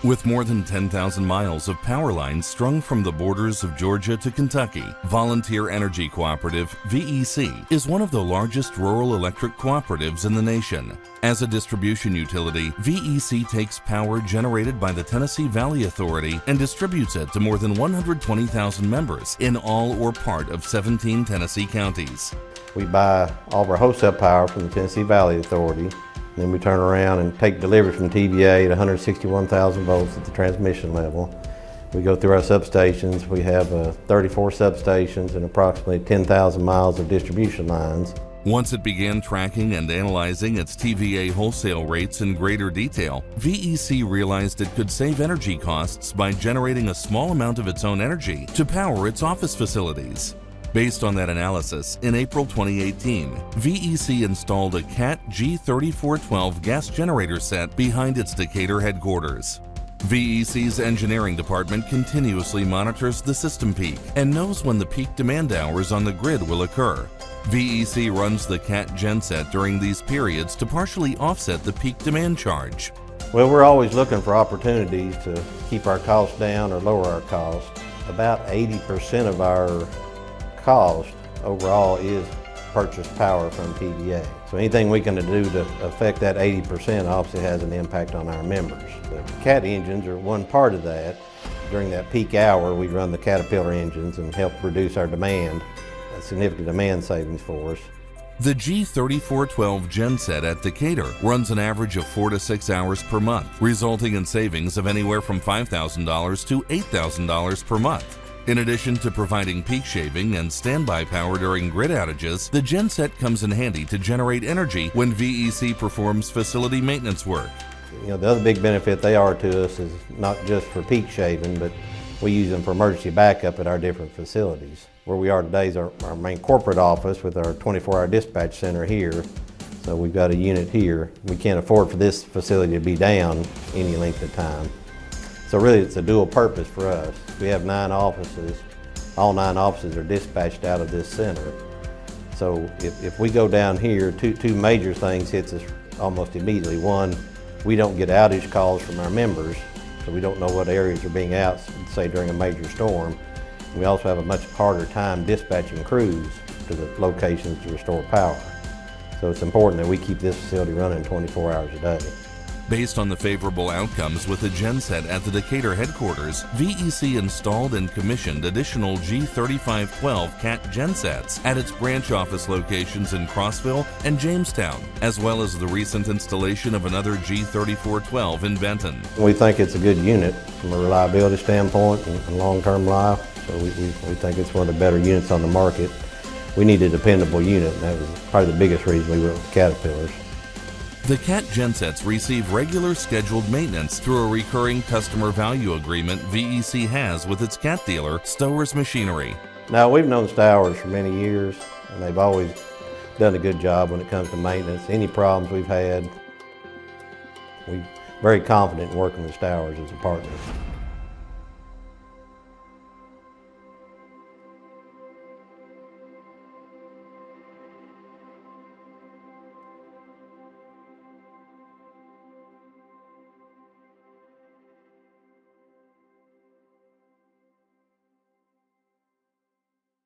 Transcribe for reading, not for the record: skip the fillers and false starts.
With more than 10,000 miles of power lines strung from the borders of Georgia to Kentucky, Volunteer Energy Cooperative, VEC, is one of the largest rural electric cooperatives in the nation. As a distribution utility, VEC takes power generated by the Tennessee Valley Authority and distributes it to more than 120,000 members in all or part of 17 Tennessee counties. We buy all of our wholesale power from the Tennessee Valley Authority. Then we turn around and take delivery from TVA at 161,000 volts at the transmission level. We go through our substations. We have 34 substations and approximately 10,000 miles of distribution lines. Once it began tracking and analyzing its TVA wholesale rates in greater detail, VEC realized it could save energy costs by generating a small amount of its own energy to power its office facilities. Based on that analysis, in April 2018, VEC installed a CAT G3412 gas generator set behind its Decatur headquarters. VEC's engineering department continuously monitors the system peak and knows when the peak demand hours on the grid will occur. VEC runs the CAT genset during these periods to partially offset the peak demand charge. Well, we're always looking for opportunities to keep our costs down or lower our costs. About 80% of our cost overall is purchased power from TVA. So anything we can do to affect that 80% obviously has an impact on our members. The CAT engines are one part of that. During that peak hour, we run the Caterpillar engines and help reduce our demand, a significant demand savings for us. The G3412 genset at Decatur runs an average of 4 to 6 hours per month, resulting in savings of anywhere from $5,000 to $8,000 per month. In addition to providing peak shaving and standby power during grid outages, the genset comes in handy to generate energy when VEC performs facility maintenance work. You know, the other big benefit they are to us is not just for peak shaving, but we use them for emergency backup at our different facilities. Where we are today is our main corporate office with our 24-hour dispatch center here. So we've got a unit here. We can't afford for this facility to be down any length of time. So really it's a dual purpose for us. We have 9 offices. All 9 offices are dispatched out of this center. So if we go down here, two major things hits us almost immediately. One, we don't get outage calls from our members, so we don't know what areas are being out, say during a major storm. We also have a much harder time dispatching crews to the locations to restore power. So it's important that we keep this facility running 24 hours a day. Based on the favorable outcomes with the genset at the Decatur headquarters, VEC installed and commissioned additional G3512 CAT gensets at its branch office locations in Crossville and Jamestown, as well as the recent installation of another G3412 in Benton. We think it's a good unit from a reliability standpoint and long-term life, so we think it's one of the better units on the market. We need a dependable unit, and that was probably the biggest reason we went with Caterpillars. The CAT gensets receive regular scheduled maintenance through a recurring customer value agreement VEC has with its CAT dealer, Stowers Machinery. Now, we've known Stowers for many years, and they've always done a good job when it comes to maintenance. Any problems we've had, we're very confident in working with Stowers as a partner.